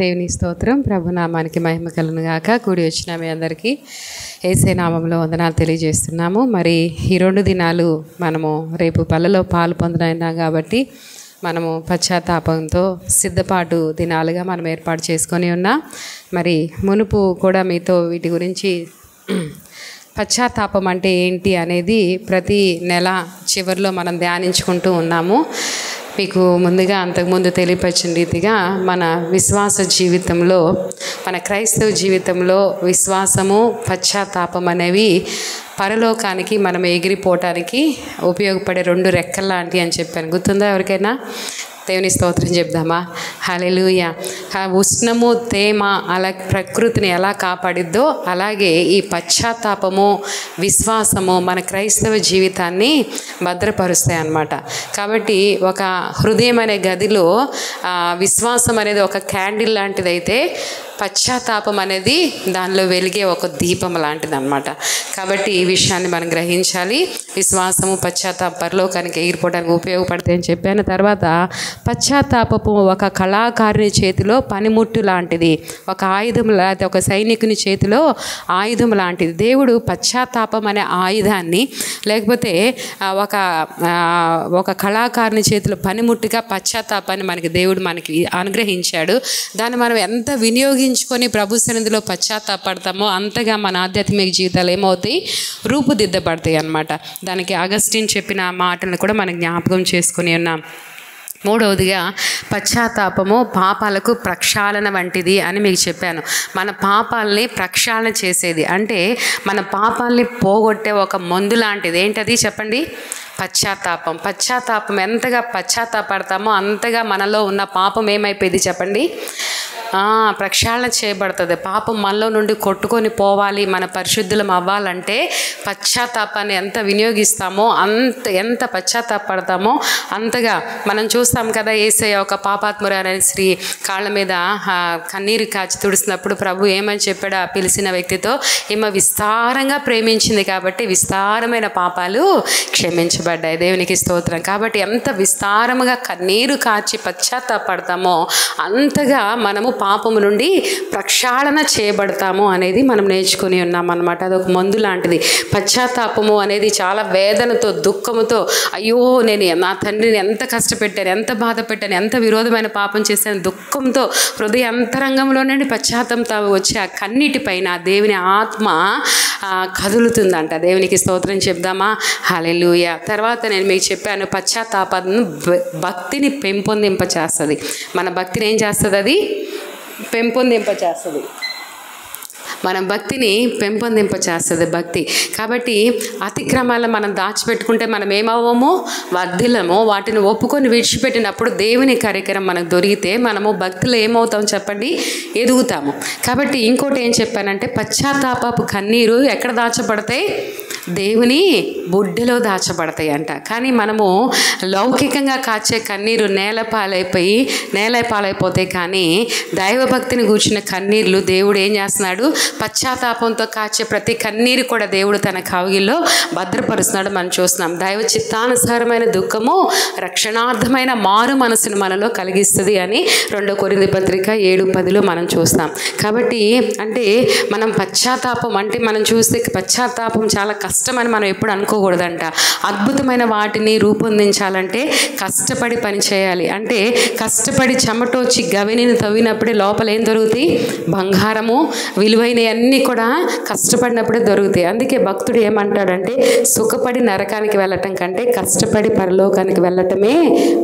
దేవుని స్తోత్రం. ప్రభునామానికి మహిమ కలుగును గాక. కూడి వచ్చిన మీ అందరికీ యేసే నామంలో వందనాలు తెలియజేస్తున్నాము. మరి ఈ 2 దినాలు మనము రేపు పళ్ళలో పాలు పొందనైనాం కాబట్టి మనము పశ్చాత్తాపంతో సిద్ధపాటు దినాలుగా మనం ఏర్పాటు చేసుకొని ఉన్నాం. మరి మునుపు కూడా మీతో వీటి గురించి పశ్చాత్తాపం అంటే ఏంటి అనేది ప్రతి నెల చివరిలో మనం ధ్యానించుకుంటూ ఉన్నాము. మీకు ముందుగా అంతకుముందు తెలియపరిచిన రీతిగా మన విశ్వాస జీవితంలో, మన క్రైస్తవ జీవితంలో విశ్వాసము, పశ్చాత్తాపం అనేవి పరలోకానికి మనం ఎగిరిపోవటానికి ఉపయోగపడే 2 రెక్కలు లాంటివి అని చెప్పాను. గుర్తుందా ఎవరికైనా? దేవుని స్తోత్రం చెప్దామా? హల్లెలూయా. ఉష్ణము, తేమ అలా ప్రకృతిని ఎలా కాపాడిద్దో అలాగే ఈ పశ్చాత్తాపము, విశ్వాసము మన క్రైస్తవ జీవితాన్ని భద్రపరుస్తాయి అన్నమాట. కాబట్టి ఒక హృదయం అనే గదిలో విశ్వాసం అనేది ఒక క్యాండిల్ లాంటిదైతే పశ్చాత్తాపం అనేది దానిలో వెలిగే ఒక దీపం లాంటిది అన్నమాట. కాబట్టి ఈ విషయాన్ని మనం గ్రహించాలి. విశ్వాసము, పశ్చాత్తాప పరలోకానికి ఎగిరిపోవడానికి ఉపయోగపడతాయి అని చెప్పాను. తర్వాత పశ్చాత్తాపము ఒక కళాకారుని చేతిలో పనిముట్టు లాంటిది, ఒక ఆయుధం లాంటి, ఒక సైనికుని చేతిలో ఆయుధం లాంటిది. దేవుడు పశ్చాత్తాపం అనే ఆయుధాన్ని, లేకపోతే ఒక కళాకారుని చేతిలో పనిముట్టుగా పశ్చాత్తాపాన్ని దేవుడు మనకి అనుగ్రహించాడు. దాన్ని మనం ఎంత వినియోగించుకొని ప్రభు సన్నిధిలో పశ్చాత్తాపడతామో అంతగా మన ఆధ్యాత్మిక జీవితాలు ఏమవుతాయి? రూపుదిద్దబడతాయి అన్నమాట. దానికి అగస్టిన్ చెప్పిన మాటలను కూడా మనం జ్ఞాపకం చేసుకుని ఉన్నాం. 3వదిగా పశ్చాత్తాపము పాపాలకు ప్రక్షాళన వంటిది అని మీకు చెప్పాను. మన పాపాలని ప్రక్షాళన చేసేది అంటే మన పాపాలని పోగొట్టే ఒక మందు లాంటిది. ఏంటది చెప్పండి? పశ్చాత్తాపం. ఎంతగా పశ్చాత్తాపడతామో అంతగా మనలో ఉన్న పాపం ఏమైపోయింది చెప్పండి? ప్రక్షాళన చేయబడుతుంది. పాపం మనలో నుండి కొట్టుకొని పోవాలి, మన పరిశుద్ధులం అవ్వాలంటే పశ్చాత్తాపాన్ని ఎంత వినియోగిస్తామో, ఎంత పశ్చాత్తాపడతామో అంతగా. మనం చూస్తాం కదా, యేసయ్య ఒక పాపాత్మురాలైన స్త్రీ కాళ్ళ మీద కన్నీరు కాచి తుడిసినప్పుడు ప్రభు ఏమని చెప్పాడు ఆ పిలిచిన వ్యక్తితో? ఈమె విస్తారంగా ప్రేమించింది కాబట్టి విస్తారమైన పాపాలు క్షమించబడ్డాయి. దేవునికి స్తోత్రం. కాబట్టి ఎంత విస్తారముగా కన్నీరు కాచి పశ్చాత్తాపడతామో అంతగా మనము పాపము నుండి ప్రక్షాళన చేయబడతాము అనేది మనం నేర్చుకుని ఉన్నాం అన్నమాట. అదొక మందు లాంటిది. పశ్చాత్తాపము అనేది చాలా వేదనతో, దుఃఖముతో, అయ్యో నేను నా తండ్రిని ఎంత కష్టపెట్టాను, ఎంత బాధ పెట్టాను, ఎంత విరోధమైన పాపం చేశాను, దుఃఖంతో హృదయ అంతరంగంలో నుండి పశ్చాత్తాపంతో వచ్చే ఆ కన్నీటిపైన దేవుని ఆత్మ కదులుతుందంట. దేవునికి స్తోత్రం చెప్దామా? హల్లెలూయా. తర్వాత నేను మీకు చెప్పాను, పశ్చాత్తాపం భక్తిని పెంపొందింపచేస్తుంది. మన భక్తిని ఏం చేస్తుంది? అది పెంపొందింపచేస్తుంది. మన భక్తిని పెంపొందింపచేస్తుంది భక్తి. కాబట్టి అతిక్రమాలను మనం దాచిపెట్టుకుంటే మనం ఏమవ్వము? వర్ధిల్లము. వాటిని ఒప్పుకొని విడిచిపెట్టినప్పుడు దేవుని కార్యక్రమం మనకు దొరికితే మనము భక్తిలో ఏమవుతాం చెప్పండి? ఎదుగుతాము. కాబట్టి ఇంకోటి ఏం చెప్పానంటే, పశ్చాత్తాపపు కన్నీరు ఎక్కడ దాచబడతాయి? దేవుని బుడ్డలో దాచబడతాయి అంట. కానీ మనము లౌకికంగా కాచే కన్నీరు నేలపాలైపోతాయి. కానీ దైవభక్తిని గూర్చిన కన్నీర్లు దేవుడు ఏం చేస్తున్నాడు? పశ్చాత్తాపంతో కాచే ప్రతి కన్నీరు కూడా దేవుడు తన కౌగిల్లో భద్రపరుస్తున్నాడు. మనం చూస్తున్నాం. దైవ చిత్తానుసారమైన దుఃఖము రక్షణార్థమైన మారు మనసును మనలో కలిగిస్తుంది అని 2 కొరింథీ పత్రిక 7:10 మనం చూస్తాం. కాబట్టి అంటే మనం పశ్చాత్తాపం అంటే మనం చూస్తే పశ్చాత్తాపం చాలా కష్టమని మనం ఎప్పుడు అనుకోకూడదంట. అద్భుతమైన వాటిని రూపొందించాలంటే కష్టపడి పని చేయాలి. అంటే కష్టపడి చెమటోచి గవిని తవ్వినప్పుడే లోపల ఏం దొరుకుతాయి? బంగారము, విలువైనవన్నీ కూడా కష్టపడినప్పుడే దొరుకుతాయి. అందుకే భక్తుడు ఏమంటాడంటే, సుఖపడి నరకానికి వెళ్ళటం కంటే కష్టపడి పరలోకానికి వెళ్ళటమే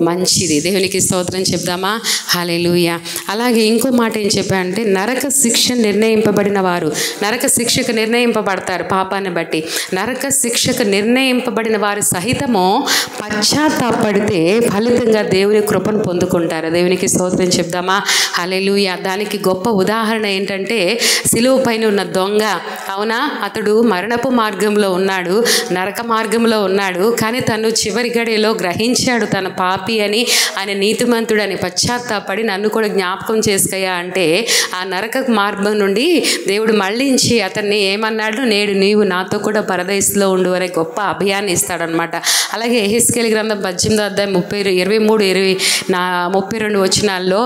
మంచిది. దేవునికి స్తోత్రం చెప్దామా? హల్లెలూయా. అలాగే ఇంకో మాట ఏం చెప్పాడంటే, నరక శిక్ష నిర్ణయింపబడిన వారు నరక శిక్షకు నిర్ణయింపబడతారు పాపాన్ని బట్టి. నరక శిక్షకు నిర్ణయింపబడిన వారు సహితము పశ్చాత్తాపడితే ఫలితంగా దేవుని కృపను పొందుకుంటారు. దేవునికి స్తోత్రం చెప్దామా? హల్లెలూయా. దానికి గొప్ప ఉదాహరణ ఏంటంటే, సిలువ పైన ఉన్న దొంగ, అవునా, అతడు మరణపు మార్గంలో ఉన్నాడు, నరక మార్గంలో ఉన్నాడు. కానీ తను చివరి గడియలో గ్రహించాడు తన పాపి అని, ఆయన నీతిమంతుడని. పశ్చాత్తాపడి నన్ను కూడా జ్ఞాపకం చేసుకయ్యా అంటే ఆ నరక మార్గం నుండి దేవుడు మళ్ళించి అతన్ని ఏమన్నాడు? నేడు నీవు నాతో కూడా పరదేశంలో ఉండు అనే గొప్ప అభయాన్ని ఇస్తాడనమాట. అలాగే యెహెజ్కేలు గ్రంథం 18వ అధ్యాయం 32 వచనాల్లో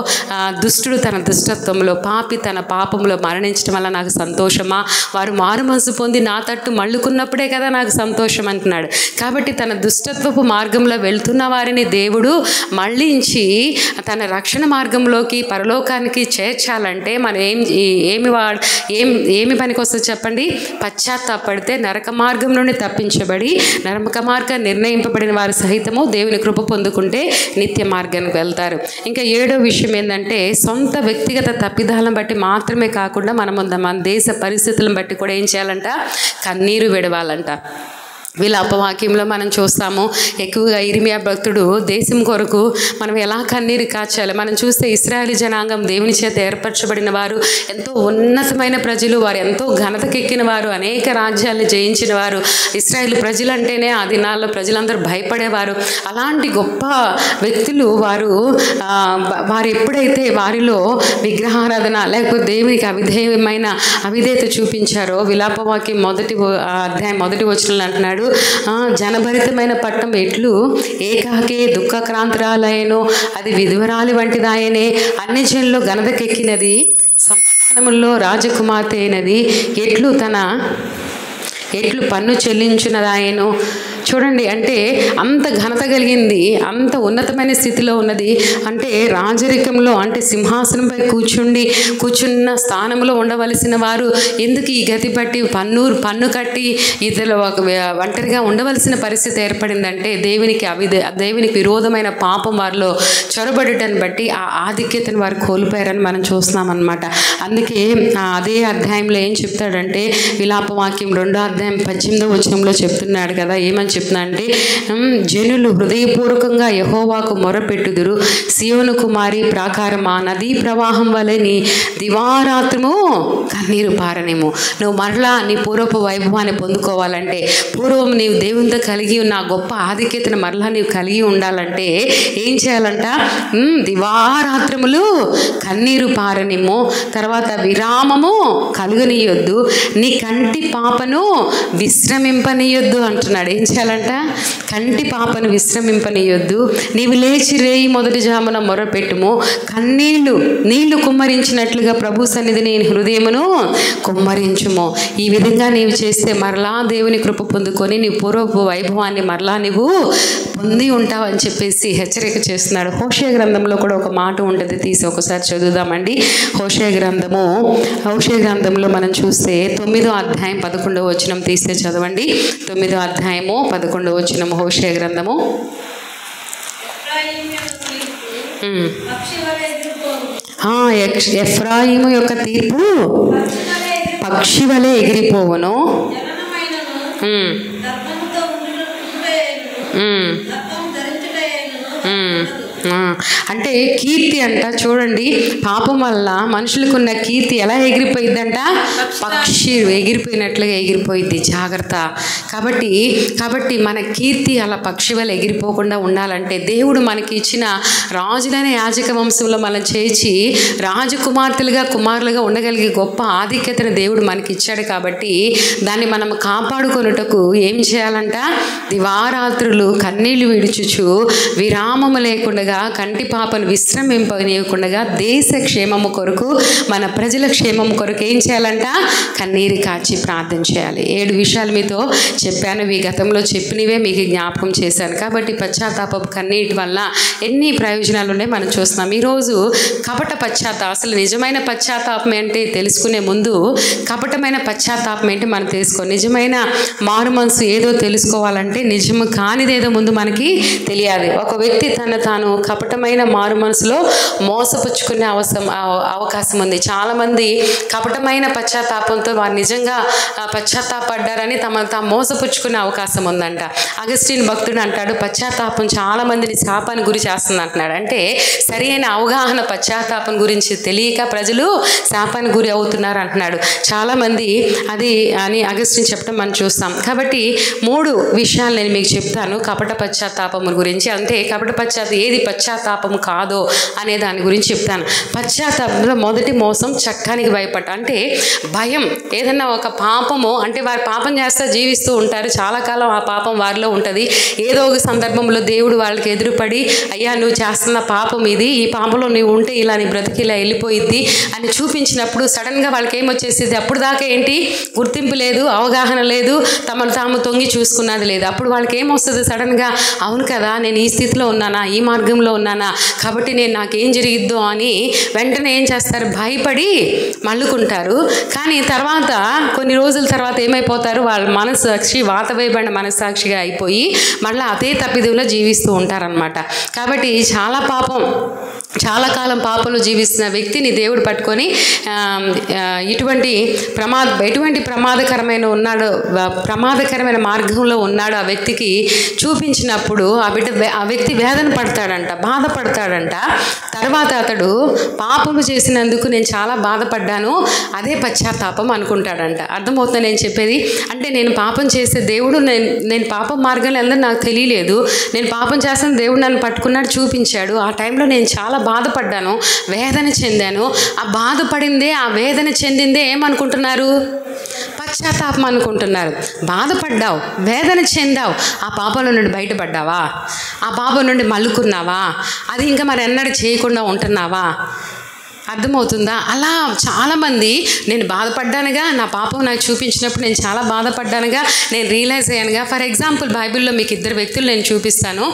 దుష్టుడు తన దుష్టత్వంలో, పాపి తన పాపంలో మరణించడం వల్ల నాకు సంతోషమా, వారు మారు మనసు పొంది నా తట్టు మళ్ళుకున్నప్పుడే కదా నాకు సంతోషం అంటున్నాడు. కాబట్టి తన దుష్టత్వపు మార్గంలో వెళ్తున్న వారిని దేవుడు మళ్ళించి తన రక్షణ మార్గంలోకి, పరలోకానికి చేర్చాలంటే మనం ఏమి పనికి వస్తుంది చెప్పండి? పశ్చాత్తాపడితే నరక మార్గం నుండి తప్పించబడి, నరక మార్గం నిర్ణయింపబడిన వారు సహితము దేవుని కృప పొందుకుంటే నిత్య మార్గానికి వెళ్తారు. ఇంకా 7వ విషయం ఏంటంటే, సొంత వ్యక్తిగత తప్పిదాలను బట్టి మాత్రమే కాకుండా మన దేశ పరిస్థితులను బట్టి కూడా ఏం చేయాలంట? కన్నీరు విడవాలంట. విలాపవాక్యంలో మనం చూస్తాము, ఎక్కువగా ఇర్మియా భక్తుడు దేశం కొరకు మనం ఎలా కన్నీరు కాచాలి. మనం చూస్తే ఇశ్రాయేలు జనాంగం దేవుని చేత ఏర్పరచబడిన వారు, ఎంతో ఉన్నతమైన ప్రజలు, వారు ఎంతో ఘనతకెక్కిన వారు, అనేక రాజ్యాలను జయించిన వారు. ఇశ్రాయేలు ప్రజలంటేనే ఆ దినాల్లో ప్రజలందరూ భయపడేవారు. అలాంటి గొప్ప వ్యక్తులు వారు ఎప్పుడైతే వారిలో విగ్రహారాధన లేకపోతే దేవునికి అవిధేయత చూపించారో, విలాపవాక్యం 1వ వచనంలో అంటున్నాడు, జనభరితమైన పట్టణం ఎట్లు ఏకాకే దుఃఖక్రాంతురాలయనో, అది విధవరాలి వంటిదాయనే, అన్ని జనుల్లో ఘనతకెక్కినది, సంస్థానముల్లో రాజకుమార్తె అయినది, ఎట్లు పన్ను చెల్లించున్నదాయను. చూడండి, అంటే అంత ఘనత కలిగింది, అంత ఉన్నతమైన స్థితిలో ఉన్నది. అంటే రాజరికంలో, అంటే సింహాసనంపై కూర్చున్న స్థానంలో ఉండవలసిన వారు ఎందుకు ఈ గతి పట్టి పన్ను కట్టి ఇతరులు ఒంటరిగా ఉండవలసిన పరిస్థితి ఏర్పడిందంటే, దేవునికి విరోధమైన పాపం వారిలో చొరబడటాన్ని బట్టి ఆ ఆధిక్యతను వారు కోల్పోయారని మనం చూస్తున్నాం అన్నమాట. అందుకే అదే అధ్యాయంలో ఏం చెప్తాడంటే, విలాపవాక్యం 2వ అధ్యాయం 18వ వచనంలో చెప్తున్నాడు కదా, ఏమని చెప్తున్నా అంటే, జనులు హృదయపూర్వకంగా యెహోవాకు మొరపెట్టుదురు, సియోను కుమారి ప్రాకారమా, నదీ ప్రవాహం వలె నీ దివారాత్రము కన్నీరు పారనేమో. నువ్వు మరలా నీ పూర్వపు వైభవాన్ని పొందుకోవాలంటే, పూర్వం నీవు దేవునితో కలిగి ఉన్న గొప్ప ఆధిక్యతను మరలా నీవు కలిగి ఉండాలంటే ఏం చేయాలంట? దివారాత్రములు కన్నీరు పారనిమ్ము, తర్వాత విరామము కలుగనీయొద్దు, నీ కంటి పాపను విశ్రమింపనీయొద్దు అంటున్నాడు. ఏం చేయాలంట? కంటి పాపను విశ్రమింపనీయొద్దు, నీవు లేచి రేయి మొదటి జామున మొరపెట్టుము, నీళ్లు కుమ్మరించినట్లుగా ప్రభు సన్నిధిని హృదయమును కుమ్మరించుము. ఈ విధంగా నీవు చేస్తే మరలా దేవుని కృప పొందుకొని నీ పూర్వపు వైభవాన్ని మరలా నీవు పొంది ఉంటావు అని చెప్పేసి హెచ్చరిక చేస్తున్నాడు. హోషేయ గ్రంథంలో కూడా ఒక మాట ఉంటుంది, తీసి ఒకసారి చదువుదామండి. హోషేయ గ్రంథంలో మనం చూస్తే 9వ అధ్యాయం 11వ వచనం తీస్తే చదవండి. 9వ అధ్యాయము 11వ వచనం హోషేయ గ్రంథము. ఎఫ్రాయిము యొక్క తీర్పు పక్షి వలె ఎగిరిపోవును. అంటే కీర్తి అంట, చూడండి, పాపం వల్ల మనుషులకున్న కీర్తి ఎలా ఎగిరిపోయిద్దంట? పక్షి ఎగిరిపోయినట్లుగా ఎగిరిపోయిద్ది. జాగ్రత్త. కాబట్టి మన కీర్తి అలా పక్షి వల్ల ఎగిరిపోకుండా ఉండాలంటే, దేవుడు మనకి ఇచ్చిన రాజులైన యాజక వంశంలో మనం చేర్చి కుమారులుగా ఉండగలిగే గొప్ప ఆధిక్యతను దేవుడు మనకి ఇచ్చాడు. కాబట్టి దాన్ని మనం కాపాడుకొనుటకు ఏం చేయాలంట? దివారాత్రులు కన్నీళ్లు విడుచుచు విరామము లేకుండా, కంటి పాపను విశ్రమింపనీయకుండా, దేశ క్షేమము కొరకు, మన ప్రజల క్షేమము కొరకు ఏం చేయాలంట? కన్నీరు కాచి ప్రార్థన చేయాలి. 7 విషయాలు మీతో చెప్పాను, ఈ గతంలో చెప్పినవే మీకు జ్ఞాపకం చేశాను. కాబట్టి పశ్చాత్తాపపు కన్నీటి వల్ల ఎన్ని ప్రయోజనాలు ఉన్నాయి మనం చూస్తున్నాం. ఈరోజు కపట అసలు నిజమైన పశ్చాత్తాపం ఏంటి తెలుసుకునే ముందు కపటమైన పశ్చాత్తాపం ఏంటి మనం తెలుసుకో. నిజమైన మారు మనసు ఏదో తెలుసుకోవాలంటే నిజము కానిదేదో ముందు మనకి తెలియాలి. ఒక వ్యక్తి తాను కపటమైన మారు మనసులో మోసపుచ్చుకునే అవకాశం ఉంది. చాలామంది కపటమైన పశ్చాత్తాపంతో వారు నిజంగా పశ్చాత్తాపడ్డారని తాము మోసపుచ్చుకునే అవకాశం ఉందంట. అగస్టిన్ భక్తుడు అంటాడు, పశ్చాత్తాపం చాలా మందిని శాపానికి గురి చేస్తుంది అంటున్నాడు. అంటే సరైన అవగాహన పశ్చాత్తాపం గురించి తెలియక ప్రజలు శాపానికి గురి అవుతున్నారు అంటున్నాడు. చాలామంది అది అని అగస్టిన్ చెప్పడం మనం చూస్తాం. కాబట్టి 3 విషయాలు నేను మీకు చెప్తాను కపట పశ్చాత్తాపం గురించి. అంటే ఏది పశ్చాత్తాపం కాదో అనే దాని గురించి చెప్తాను. పశ్చాత్తాపంలో మొదటి మోసం చట్టానికి భయపడ్డ, అంటే భయం. ఏదన్నా ఒక పాపము అంటే వారు పాపం చేస్తూ జీవిస్తూ ఉంటారు, చాలా కాలం ఆ పాపం వారిలో ఉంటుంది. ఏదో ఒక సందర్భంలో దేవుడు వాళ్ళకి ఎదురుపడి, అయ్యా నువ్వు చేస్తున్న పాపం ఇది, ఈ పాపంలో నువ్వు ఉంటే ఇలా నీ బ్రతికి ఇలా వెళ్ళిపోయిద్ది అని చూపించినప్పుడు సడన్గా వాళ్ళకి ఏమొచ్చేసేది, అప్పుడు దాకా ఏంటి గుర్తింపు లేదు, అవగాహన లేదు, తమను తాము తొంగి చూసుకున్నది లేదు. అప్పుడు వాళ్ళకి ఏమొస్తుంది సడన్గా, అవును కదా నేను ఈ స్థితిలో ఉన్నానా, ఈ మార్గంలో ఉన్నానా, కాబట్టి నేను నాకేం జరిగిద్దో అని వెంటనే ఏం చేస్తారు, భయపడి మళ్ళుకుంటారు. కానీ తర్వాత కొన్ని రోజుల తర్వాత ఏమైపోతారు, వాళ్ళ మనస్సాక్షి వాత వేయబడిన మనస్సాక్షిగా అయిపోయి మళ్ళీ అదే తప్పిదంలో జీవిస్తూ ఉంటారనమాట. కాబట్టి చాలా కాలం పాపంలో జీవిస్తున్న వ్యక్తిని దేవుడు పట్టుకొని ఎటువంటి ప్రమాదకరమైన మార్గంలో ఉన్నాడు ఆ వ్యక్తికి చూపించినప్పుడు ఆ వ్యక్తి వేదన పడతాడంట, బాధపడతాడంట. తర్వాత అతడు పాపము చేసినందుకు నేను చాలా బాధపడ్డాను, అదే పశ్చాత్తాపం అనుకుంటాడంట. అర్థమవుతుందా నేను చెప్పేది? అంటే నేను పాపం చేసే దేవుడు, నేను పాపం మార్గంలో అందరూ నాకు తెలియలేదు, నేను పాపం చేస్తాను, దేవుడు నన్ను పట్టుకున్నాడు, చూపించాడు. ఆ టైంలో నేను చాలా బాధపడ్డాను, వేదన చెందాను. ఆ బాధపడిందే, ఆ వేదన చెందిందే ఏమనుకుంటున్నారు, పశ్చాత్తాపం అనుకుంటున్నారు. బాధపడ్డావు, వేదన చెందావు, ఆ పాపంలో నుండి బయటపడ్డావా, ఆ పాపం నుండి మళ్ళుకున్నావా, అది ఇంకా మరి ఎన్నడూ చేయకుండా ఉంటున్నావా? అర్థమవుతుందా? అలా చాలామంది నేను బాధపడ్డానుగా, నా పాపం నాకు చూపించినప్పుడు నేను చాలా బాధపడ్డానుగా, నేను రియలైజ్ అయ్యానుగా. ఫర్ ఎగ్జాంపుల్ బైబిల్లో మీకు ఇద్దరు వ్యక్తులు నేను చూపిస్తాను.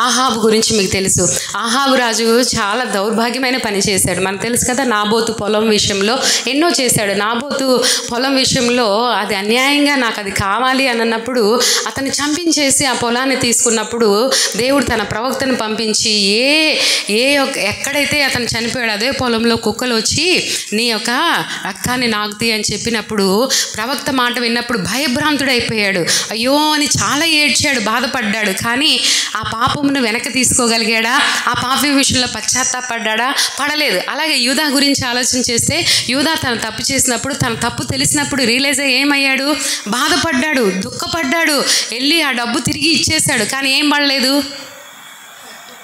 ఆహాబు గురించి మీకు తెలుసు. ఆహాబు రాజు చాలా దౌర్భాగ్యమైన పని చేశాడు, మనకు తెలుసు కదా. నాబోతు పొలం విషయంలో ఎన్నో చేశాడు. నాబోతు పొలం విషయంలో అది అన్యాయంగా నాకు అది కావాలి అని అన్నప్పుడు అతన్ని చంపించేసి ఆ పొలాన్ని తీసుకున్నప్పుడు దేవుడు తన ప్రవక్తను పంపించి ఎక్కడైతే అతను చనిపోయాడు అదే పొలంలో కుక్కలు వచ్చి నీ యొక్క రక్తాన్ని నాకుతాయి అని చెప్పినప్పుడు ప్రవక్త మాట విన్నప్పుడు భయభ్రాంతుడైపోయాడు. అయ్యో అని చాలా ఏడ్చాడు, బాధపడ్డాడు. కానీ ఆ పాపమును వెనక్కి తీసుకోగలిగాడా? ఆ పాపం విషయంలో పశ్చాత్తాపడ్డా? పడలేదు. అలాగే యూదా గురించి ఆలోచన చేస్తే యూదా తను తప్పు చేసినప్పుడు, తన తప్పు తెలిసినప్పుడు రియలైజ్ అయ్యి ఏమయ్యాడు, బాధపడ్డాడు, దుఃఖపడ్డాడు, వెళ్ళి ఆ డబ్బు తిరిగి ఇచ్చేశాడు. కానీ ఏం పడలేదు,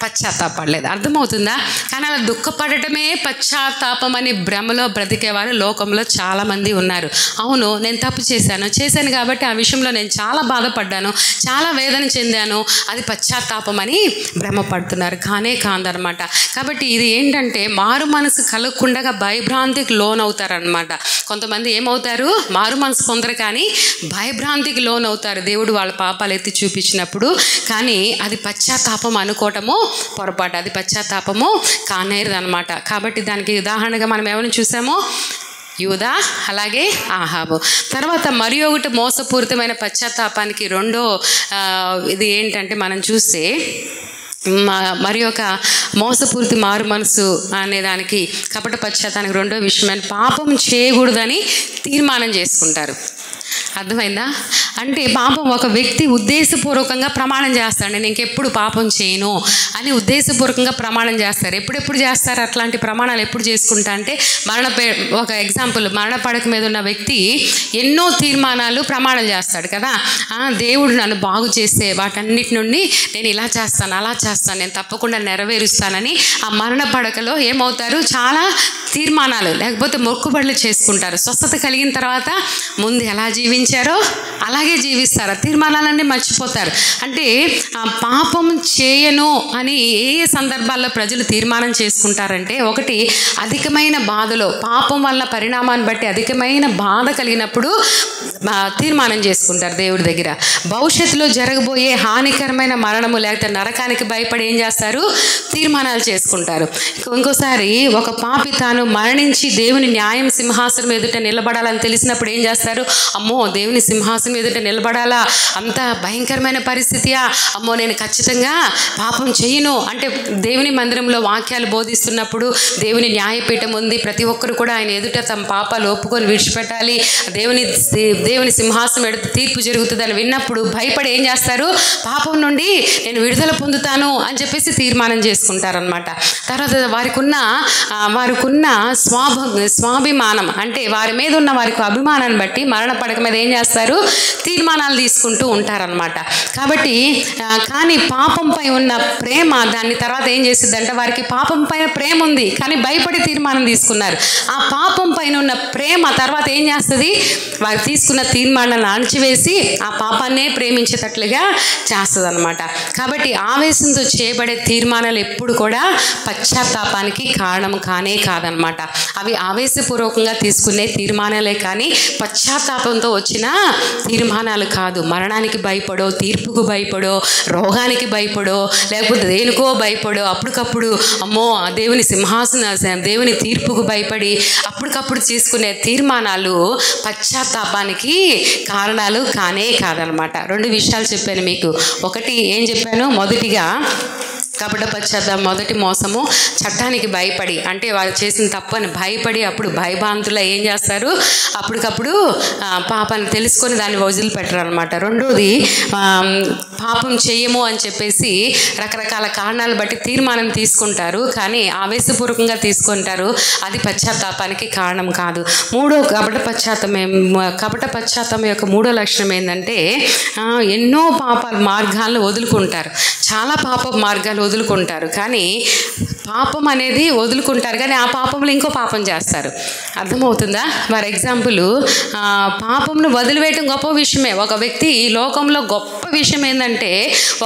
పశ్చాత్తాపడలేదు. అర్థమవుతుందా? కానీ అలా దుఃఖపడటమే పశ్చాత్తాపం అని భ్రమలో బ్రతికేవారు లోకంలో చాలామంది ఉన్నారు. అవును నేను తప్పు చేశాను కాబట్టి ఆ విషయంలో నేను చాలా బాధపడ్డాను, చాలా వేదన చెందాను, అది పశ్చాత్తాపం అని భ్రమపడుతున్నారు. కానే కాదనమాట. కాబట్టి ఇది ఏంటంటే మారు మనసు కలగకుండా భయభ్రాంతికి లోనవుతారనమాట. కొంతమంది ఏమవుతారు, మారు మనసు పొందరు కానీ భయభ్రాంతికి లోనవుతారు దేవుడు వాళ్ళ పాపాలు ఎత్తి చూపించినప్పుడు. కానీ అది పశ్చాత్తాపం అనుకోవటము పొరపాటు, అది పశ్చాత్తాపము కానేరు అనమాట. కాబట్టి దానికి ఉదాహరణగా మనం ఎవరిని చూసామో, యూదా అలాగే ఆహాబు. తర్వాత మరి ఒకటి మోసపూరితమైన పశ్చాత్తాపానికి రెండో ఇది ఏంటంటే మనం చూస్తే మరి ఒక మోసపూరిత మారు మనసు అనేదానికి కపట పశ్చాత్తానికి రెండో విషయమైన పాపం చేయకూడదని తీర్మానం చేసుకుంటారు. అర్థమైందా? అంటే పాపం ఒక వ్యక్తి ఉద్దేశపూర్వకంగా ప్రమాణం చేస్తాడు, నేను ఇంకెప్పుడు పాపం చేయను అని ఉద్దేశపూర్వకంగా ప్రమాణం చేస్తారు. ఎప్పుడు చేస్తారు అట్లాంటి ప్రమాణాలు? ఎప్పుడు చేసుకుంటా అంటే ఒక ఎగ్జాంపుల్, మరణ పడక మీద ఉన్న వ్యక్తి ఎన్నో తీర్మానాలు ప్రమాణాలు చేస్తాడు కదా. దేవుడు నన్ను బాగు చేస్తే వాటన్నిటి నుండి నేను ఇలా చేస్తాను, అలా చేస్తాను, నేను తప్పకుండా నెరవేరుస్తానని ఆ మరణ పడకలో ఏమవుతారు, చాలా తీర్మానాలు లేకపోతే మొక్కుబడులు చేసుకుంటారు. స్వస్థత కలిగిన తర్వాత ముందు ఎలా జీవించారో అలాగే జీవిస్తారు, ఆ తీర్మానాలన్నీ మర్చిపోతారు. అంటే పాపం చేయను అని ఏ సందర్భాల్లో ప్రజలు తీర్మానం చేసుకుంటారంటే, ఒకటి అధికమైన బాధలో, పాపం వల్ల పరిణామాన్ని బట్టి అధికమైన బాధ కలిగినప్పుడు తీర్మానం చేసుకుంటారు దేవుడి దగ్గర. భవిష్యత్తులో జరగబోయే హానికరమైన మరణము లేకపోతే నరకానికి భయపడి ఏం చేస్తారు, తీర్మానాలు చేసుకుంటారు. ఇంకోసారి ఒక పాపి తాను మరణించి దేవుని న్యాయం సింహాసనం ఎదుట నిలబడాలని తెలిసినప్పుడు ఏం చేస్తారు, అమ్మో దేవుని సింహాసనం ఎదుట నిలబడాలా, అంత భయంకరమైన పరిస్థితియా, అమ్మో నేను ఖచ్చితంగా పాపం చేయను అంటే దేవుని మందిరంలో వాక్యాలు బోధిస్తున్నప్పుడు దేవుని న్యాయపీఠం ఉంది, ప్రతి ఒక్కరు కూడా ఆయన ఎదుట తమ పాపాలు ఒప్పుకొని విడిచిపెట్టాలి, దేవుని సింహాసనం ఎదుట తీర్పు జరుగుతుందని విన్నప్పుడు భయపడి ఏం చేస్తారు, పాపం నుండి నేను విడుదల పొందుతాను అని చెప్పేసి తీర్మానం చేసుకుంటారనమాట. తర్వాత వారికున్న ఉన్న స్వాభిమానం అంటే వారి మీద ఉన్న వారికి అభిమానాన్ని బట్టి మరణ పడక మీద ఏం చేస్తారు? తీర్మానాలు తీసుకుంటూ ఉంటారనమాట. కాబట్టి కానీ పాపంపై ఉన్న ప్రేమ దాన్ని తర్వాత ఏం చేస్తుందంటే, వారికి పాపం పైన ప్రేమ ఉంది కానీ భయపడి తీర్మానం తీసుకున్నారు. ఆ పాపం పైన ఉన్న ప్రేమ తర్వాత ఏం చేస్తుంది? వారు తీసుకున్న తీర్మానాన్ని అణచివేసి ఆ పాపాన్నే ప్రేమించేటట్లుగా చేస్తుంది అనమాట. కాబట్టి ఆవేశంతో చేయబడే తీర్మానాలు ఎప్పుడు కూడా పశ్చాత్తాపానికి కారణం కానే కాదనమాట. అవి ఆవేశపూర్వకంగా తీసుకునే తీర్మానాలే కానీ పశ్చాత్తాపంతో వచ్చిన తీర్మానాలు కాదు. మరణానికి భయపడో, తీర్పుకు భయపడో, రోగానికి భయపడో, లేకపోతే దేనికో భయపడో, అప్పటికప్పుడు అమ్మో దేవుని దేవుని తీర్పుకు భయపడి అప్పటికప్పుడు తీసుకునే తీర్మానాలు పశ్చాత్తాపానికి కారణాలు కానే కాదనమాట. 2 విషయాలు చెప్పాను మీకు. ఒకటి ఏం చెప్పాను? మొదటిగా కపట పశ్చాత్తాపం, మొదటి మోసము చట్టానికి భయపడి, అంటే వారు చేసిన తప్పని భయపడి అప్పుడు భయభాంతులు ఏం చేస్తారు? అప్పటికప్పుడు పాపాన్ని తెలుసుకొని దాన్ని వదిలిపెట్టరు అనమాట. రెండోది పాపం చేయము అని చెప్పేసి రకరకాల కారణాలు బట్టి తీర్మానం తీసుకుంటారు కానీ ఆవేశపూర్వకంగా తీసుకుంటారు. అది పశ్చాత్తాపానికి కారణం కాదు. కపట పశ్చాత్తాపం యొక్క 3వ లక్షణం ఏంటంటే ఎన్నో మార్గాలను వదులుకుంటారు. చాలా పాప మార్గాలు వదులుకుంటారు కానీ పాపం అనేది వదులుకుంటారు కానీ ఆ పాపంలో ఇంకో పాపం చేస్తారు. అర్థమవుతుందా? ఫర్ ఎగ్జాంపుల్ పాపంను వదిలివేయటం గొప్ప విషయమే. ఒక వ్యక్తి లోకంలో గొప్ప విషయం ఏంటంటే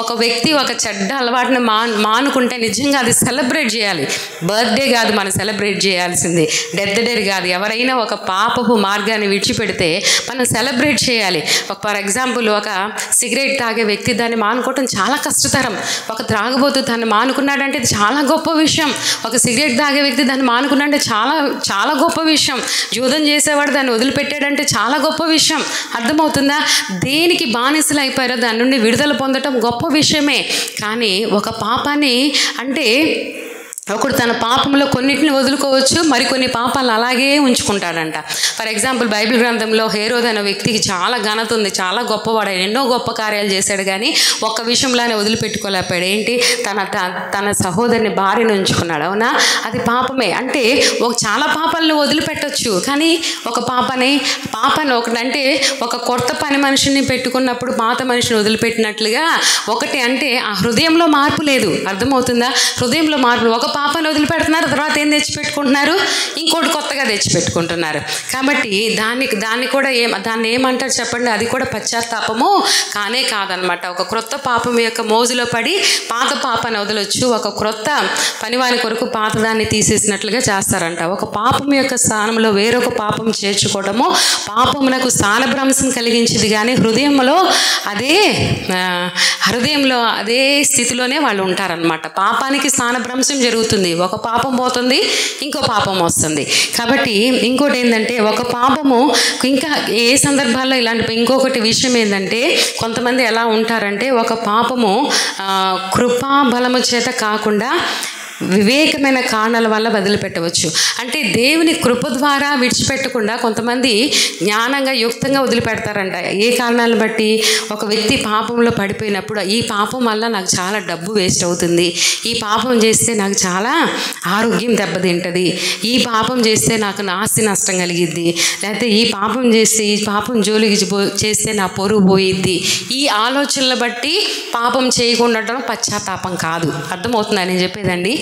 ఒక వ్యక్తి ఒక చెడ్డ అలవాటుని మానుకుంటే నిజంగా అది సెలబ్రేట్ చేయాలి. బర్త్డే కాదు మనం సెలబ్రేట్ చేయాల్సింది, డెత్ డే కాదు. ఎవరైనా ఒక పాపపు మార్గాన్ని విడిచిపెడితే మనం సెలబ్రేట్ చేయాలి. ఫర్ ఎగ్జాంపుల్ ఒక సిగరెట్ తాగే వ్యక్తి దాన్ని మానుకోవటం చాలా కష్టతరం. ఒక త్రాగబోతు దాన్ని మానుకున్నాడంటే చాలా గొప్ప విషయం. ఒక సిగరెట్ తాగే వ్యక్తి దాన్ని మానుకున్నాడంటే చాలా చాలా గొప్ప విషయం. జూదం చేసేవాడు దాన్ని వదిలిపెట్టాడంటే చాలా గొప్ప విషయం. అర్థమవుతుందా? దేనికి బానిసలు అయిపోయారో దాని నుండి విడుదల పొందటం గొప్ప విషయమే. కానీ ఒక పాపాన్ని అంటే ఒకడు తన పాపంలో కొన్నిటిని వదులుకోవచ్చు, మరికొన్ని పాపాలను అలాగే ఉంచుకుంటాడంట. ఫర్ ఎగ్జాంపుల్ బైబిల్ గ్రంథంలో హేరోదు అనే వ్యక్తికి చాలా ఘనత ఉంది, చాలా గొప్పవాడు, ఎన్నో గొప్ప కార్యాలు చేశాడు కానీ ఒక్క విషయంలోనే వదిలిపెట్టుకోలేకపోయాడు. ఏంటి? తన సహోదరుని భార్యను ఉంచుకున్నాడు. అవునా? అది పాపమే. అంటే చాలా పాపాలను వదిలిపెట్టవచ్చు కానీ ఒక పాపాన్ని ఒకటంటే ఒక కొత్త పని మనిషిని పెట్టుకున్నప్పుడు పాత మనిషిని వదిలిపెట్టినట్లుగా ఒకటి అంటే ఆ హృదయంలో మార్పు లేదు. అర్థమవుతుందా? హృదయంలో మార్పు. ఒక పాపాన్ని వదిలిపెడుతున్నారు, తర్వాత ఏం తెచ్చిపెట్టుకుంటున్నారు? ఇంకోటి కొత్తగా తెచ్చిపెట్టుకుంటున్నారు. కాబట్టి దాన్ని కూడా దాన్ని ఏమంటారు చెప్పండి? అది కూడా పశ్చాత్తాపము కానే కాదనమాట. ఒక క్రొత్త పాపం యొక్క మోజులో పడి పాత పాపాన్ని వదలొచ్చు, ఒక క్రొత్త పనివాని కొరకు పాతదాన్ని తీసేసినట్లుగా చేస్తారంట. ఒక పాపం యొక్క స్థానంలో వేరొక పాపం చేర్చుకోవడము పాపమునకు స్థానభ్రంశం కలిగించింది కానీ హృదయంలో అదే స్థితిలోనే వాళ్ళు ఉంటారనమాట. పాపానికి స్థానభ్రంశం జరుగుతుంది. ఒక పాపం పోతుంది, ఇంకో పాపం వస్తుంది. కాబట్టి ఇంకోటి ఏంటంటే ఒక పాపము ఇంకా ఏ సందర్భాల్లో ఇంకొకటి విషయం ఏంటంటే కొంతమంది ఎలా ఉంటారంటే ఒక పాపము కృపా బలము చేత కాకుండా వివేకమైన కారణాల వల్ల వదిలిపెట్టవచ్చు. అంటే దేవుని కృప ద్వారా విడిచిపెట్టకుండా కొంతమంది జ్ఞానంగా యుక్తంగా వదిలిపెడతారంట. ఏ కారణాలను బట్టి? ఒక వ్యక్తి పాపంలో పడిపోయినప్పుడు ఈ పాపం వల్ల నాకు చాలా డబ్బు వేస్ట్ అవుతుంది, ఈ పాపం చేస్తే నాకు చాలా ఆరోగ్యం దెబ్బతింటుంది, ఈ పాపం చేస్తే నాకు ఆస్తి నష్టం కలిగిద్ది, లేకపోతే ఈ పాపం జోలికి చేస్తే నా పొరుగు పోయిద్ది. ఈ ఆలోచనలు బట్టి పాపం చేయకుండా పశ్చాత్తాపం కాదు. అర్థమవుతుందా నేను చెప్పేదండి?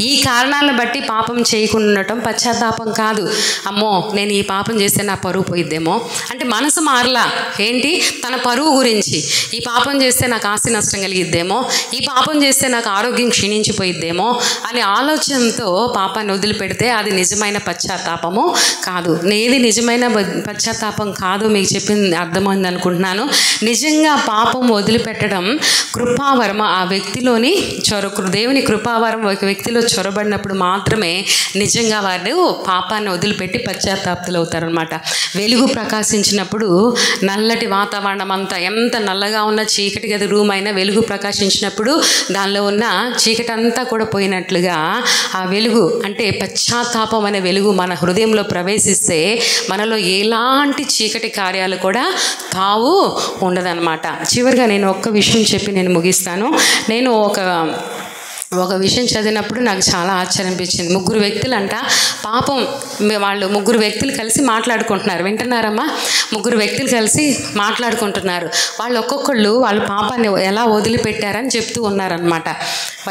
ఈ కారణాలను బట్టి పాపం చేయకుండా ఉండటం పశ్చాత్తాపం కాదు. అమ్మో నేను ఈ పాపం చేస్తే నా పరువు పోయిద్దేమో అంటే మనసు మారలా. ఏంటి? తన పరువు గురించి. ఈ పాపం చేస్తే నాకు ఆస్తి నష్టం కలిగిద్దేమో, ఈ పాపం చేస్తే నాకు ఆరోగ్యం క్షీణించిపోయిద్దేమో అనే ఆలోచనతో పాపాన్ని వదిలిపెడితే అది నిజమైన పశ్చాత్తాపము కాదు. ఏది నిజమైన పశ్చాత్తాపం కాదు మీకు చెప్పింది అర్థమైంది అనుకుంటున్నాను. నిజంగా పాపం వదిలిపెట్టడం కృపావరం. ఆ వ్యక్తిలోని దేవుని కృపావరం ఒక వ్యక్తిలో చొరబడినప్పుడు మాత్రమే నిజంగా వారు పాపాన్ని వదిలిపెట్టి పశ్చాత్తాప్తులు అవుతారనమాట. వెలుగు ప్రకాశించినప్పుడు నల్లటి వాతావరణం అంతా ఎంత నల్లగా ఉన్న చీకటి గది రూమ్ అయినా వెలుగు ప్రకాశించినప్పుడు దానిలో ఉన్న చీకటి అంతా కూడా పోయినట్లుగా ఆ వెలుగు అంటే పశ్చాత్తాపం అనే వెలుగు మన హృదయంలో ప్రవేశిస్తే మనలో ఎలాంటి చీకటి కార్యాలు కూడా తావు ఉండదన్నమాట. చివరిగా నేను ఒక్క విషయం చెప్పి నేను ముగిస్తాను. నేను ఒక విషయం చదివినప్పుడు నాకు చాలా ఆశ్చర్యం అనిపించింది. 3 వ్యక్తులంట పాపం, వాళ్ళు 3 వ్యక్తులు కలిసి మాట్లాడుకుంటున్నారు. వింటున్నారమ్మా? 3 వ్యక్తులు కలిసి మాట్లాడుకుంటున్నారు. వాళ్ళు ఒక్కొక్కళ్ళు వాళ్ళ పాపాన్ని ఎలా వదిలిపెట్టారని చెప్తూ ఉన్నారనమాట.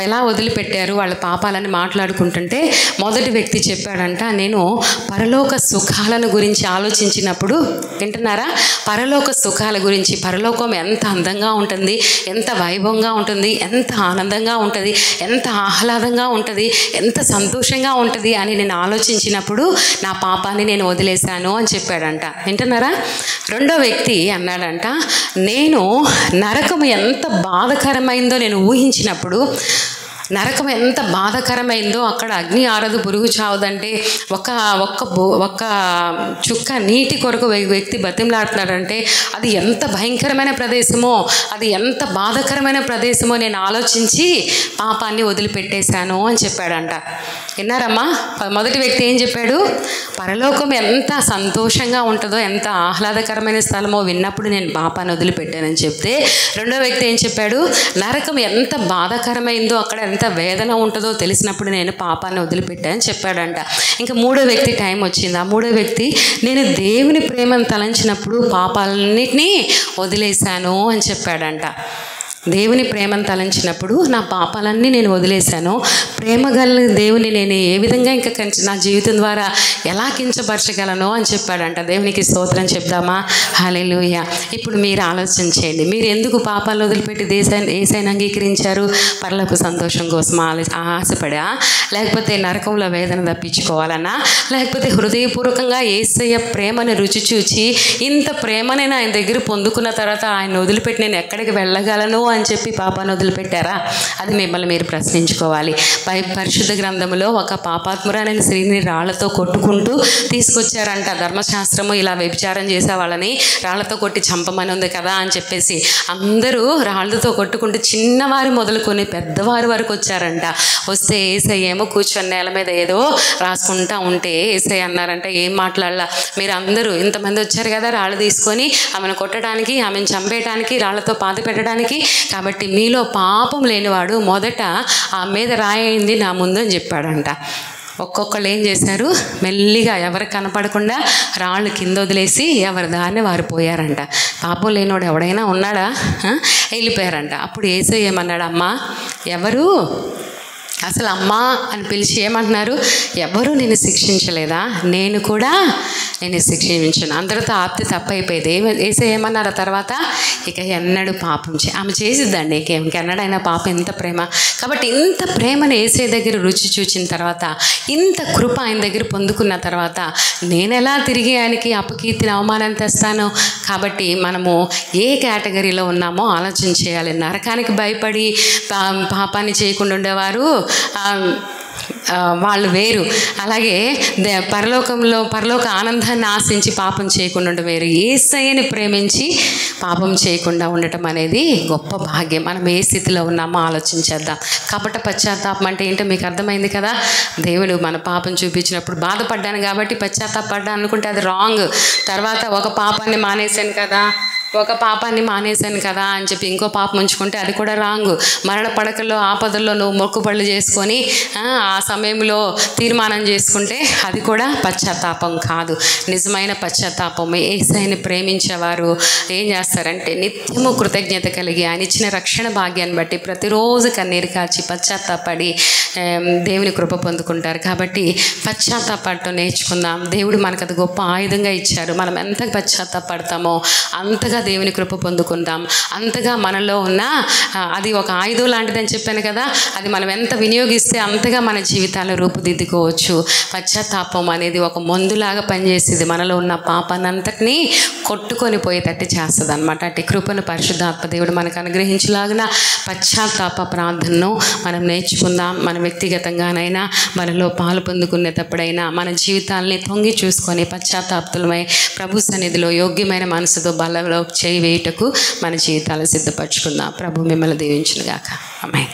ఎలా వదిలిపెట్టారు వాళ్ళ పాపాలని మాట్లాడుకుంటుంటే మొదటి వ్యక్తి చెప్పాడంట, నేను పరలోక సుఖాలను గురించి ఆలోచించినప్పుడు, వింటున్నారా, పరలోక సుఖాల గురించి, పరలోకం ఎంత అందంగా ఉంటుంది, ఎంత వైభవంగా ఉంటుంది, ఎంత ఆనందంగా ఉంటుంది, ఎంత ఆహ్లాదంగా ఉంటుంది, ఎంత సంతోషంగా ఉంటుంది అని నేను ఆలోచించినప్పుడు నా పాపాన్ని నేను వదిలేశాను అని చెప్పాడంట. వింటున్నారా? రెండో వ్యక్తి అన్నాడంట, నేను నరకం ఎంత బాధకరమైందో నేను ఊహించినప్పుడు, నరకం ఎంత బాధకరమైందో, అక్కడ అగ్ని ఆరదు, పురుగు చావదంటే, ఒక్క చుక్క నీటి కొరకు వ్యక్తి బతిమలాడుతున్నాడంటే అది ఎంత భయంకరమైన ప్రదేశమో, అది ఎంత బాధకరమైన ప్రదేశమో నేను ఆలోచించి పాపాన్ని వదిలిపెట్టేశాను అని చెప్పాడంట. విన్నారమ్మా? మొదటి వ్యక్తి ఏం చెప్పాడు? పరలోకం ఎంత సంతోషంగా ఉంటుందో, ఎంత ఆహ్లాదకరమైన స్థలమో విన్నప్పుడు నేను పాపాన్ని వదిలిపెట్టానని చెప్తే, రెండో వ్యక్తి ఏం చెప్పాడు? నరకం ఎంత బాధకరమైందో, అక్కడ ఎంత వేదన ఉంటుందో తెలిసినప్పుడు నేను పాపాన్ని వదిలిపెట్టానని చెప్పాడంట. ఇంకా మూడో వ్యక్తి టైం వచ్చింది. ఆ మూడో వ్యక్తి, నేను దేవుని ప్రేమను తలంచినప్పుడు పాపాలన్నిటినీ వదిలేశాను అని చెప్పాడంట. దేవుని ప్రేమను తలంచినప్పుడు నా పాపాలన్నీ నేను వదిలేశాను. ప్రేమ గల దేవుని నేను ఏ విధంగా ఇంకా నా జీవితం ద్వారా ఎలా కించపరచగలను అని చెప్పాడంట. దేవునికి స్తోత్రం చెప్దామా? హల్లెలూయా. ఇప్పుడు మీరు ఆలోచన చేయండి, మీరు ఎందుకు పాపాలు వదిలిపెట్టి యేసయ్యను అంగీకరించారు? పరలోక సంతోషం కోసం ఆశపడా, లేకపోతే నరకంలో వేదన తప్పించుకోవాలన్నా, లేకపోతే హృదయపూర్వకంగా యేసయ్య ప్రేమను రుచి చూచి ఇంత ప్రేమని ఆయన దగ్గర పొందుకున్న తర్వాత ఆయన వదిలిపెట్టి నేను ఎక్కడికి వెళ్ళగలను అని చెప్పి పాపాన్ని వదిలిపెట్టారా? అది మిమ్మల్ని మీరు ప్రశ్నించుకోవాలి. పరిశుద్ధ గ్రంథంలో ఒక పాపాత్మురాలైన స్త్రీని రాళ్లతో కొట్టుకుంటూ తీసుకొచ్చారంట. ధర్మశాస్త్రము ఇలా వ్యభిచారం చేసే వాళ్ళని రాళ్లతో కొట్టి చంపమని ఉంది కదా అని చెప్పేసి అందరూ రాళ్లతో కొట్టుకుంటూ చిన్నవారు మొదలుకొని పెద్దవారి వరకు వచ్చారంట. వస్తే యేసయ్య ఏమో కూర్చొని నేల మీద ఏదో రాసుకుంటా ఉంటే యేసయ్య అన్నారంట, ఏం మాట్లాడాల, మీరు అందరూ ఇంతమంది వచ్చారు కదా రాళ్ళు తీసుకొని ఆమెను కొట్టడానికి, ఆమెను చంపేయడానికి, రాళ్లతో పాతి పెట్టడానికి, కాబట్టి మీలో పాపం లేనివాడు మొదట ఆ మీద రాయింది నా ముందు అని చెప్పాడంట. ఒక్కొక్కళ్ళు ఏం చేశారు? మెల్లిగా ఎవరికి కనపడకుండా రాళ్ళు కింద వదిలేసి ఎవరి దాన్ని వారు పోయారంట. పాపం లేనివాడు ఎవడైనా ఉన్నాడా? వెళ్ళిపోయారంట. అప్పుడు యేసయ్య ఏమన్నాడు, అమ్మా ఎవరు అసలు అమ్మా అని పిలిచి ఏమంటున్నారు? ఎవరు నేను శిక్షించలేదా? నేను కూడా నేను శిక్షించను. అందరితో ఆప్తి తప్పైపోయేది. యేసయ్య ఏమన్నారు తర్వాత? ఇక ఎన్నడూ పాపం ఆమె చేసిద్దండి, ఇంకెన్నడైనా పాపం. ఎంత ప్రేమ! కాబట్టి ఇంత ప్రేమను యేసయ్య దగ్గర రుచి చూచిన తర్వాత, ఇంత కృప ఆయన దగ్గర పొందుకున్న తర్వాత నేను ఎలా తిరిగి ఆయనకి అపకీర్తిని అవమానాన్ని తెస్తాను? కాబట్టి మనము ఏ కేటగిరీలో ఉన్నామో ఆలోచన చేయాలి. నరకానికి భయపడి పాపాన్ని చేయకుండా ఉండేవారు వాళ్ళు వేరు. అలాగే పరలోక ఆనందాన్ని ఆశించి పాపం చేయకుండా ఉండడం వేరు. యేసయ్యని ప్రేమించి పాపం చేయకుండా ఉండటం అనేది గొప్ప భాగ్యం. మనం ఏ స్థితిలో ఉన్నామో ఆలోచించేద్దాం. కాబట్టి పశ్చాత్తాపం అంటే ఏంటో మీకు అర్థమైంది కదా? దేవుడు మన పాపం చూపించినప్పుడు బాధపడ్డాను కాబట్టి పశ్చాత్తాపడ్డాను అనుకుంటే అది రాంగ్. తర్వాత ఒక పాపాన్ని మానేశాను కదా అని చెప్పి ఇంకో పాపం ఉంచుకుంటే అది కూడా రాంగ్. మరణ పడకల్లో ఆపదల్లో నువ్వు మొక్కుబళ్ళు చేసుకొని ఆ సమయంలో తీర్మానం చేసుకుంటే అది కూడా పశ్చాత్తాపం కాదు. నిజమైన పశ్చాత్తాపం యేసయ్యని ప్రేమించేవారు ఏం చేస్తారంటే నిత్యము కృతజ్ఞత కలిగి ఆయన ఇచ్చిన రక్షణ భాగ్యాన్ని బట్టి ప్రతిరోజు కన్నీరు కాచి పశ్చాత్తాపడి దేవుని కృప పొందుకుంటారు. కాబట్టి పశ్చాత్తాపడటం నేర్చుకుందాం. దేవుడు మనకు అది గొప్ప ఆయుధంగా ఇచ్చారు. మనం ఎంత పశ్చాత్తాపడతామో అంతగా దేవుని కృప పొందుకుందాం. అంతగా మనలో ఉన్న అది ఒక ఆయుధం లాంటిదని చెప్పాను కదా, అది మనం ఎంత వినియోగిస్తే అంతగా మన జీవితాలు రూపుదిద్దుకోవచ్చు. పశ్చాత్తాపం అనేది ఒక మందులాగా పనిచేసేది. మనలో ఉన్న పాపాన్ని అంతటినీ కొట్టుకొని పోయేటట్టు చేస్తుంది అనమాట. అట్టి కృపను పరిశుద్ధాత్మ దేవుడు మనకు అనుగ్రహించలాగిన పశ్చాత్తాప ప్రార్థనను మనం నేర్చుకుందాం. మన వ్యక్తిగతంగానైనా మనలో పాలు పొందుకునేటప్పుడైనా మన జీవితాలని తొంగి చూసుకొని పశ్చాత్తాపతులమై ప్రభు సన్నిధిలో యోగ్యమైన మనసుతో బలలో చేయి వేయుటకు మన జీవితాలు సిద్ధపరచుకుందాం. ప్రభు మిమ్మల్ని దీవించును గాక. ఆమేన్.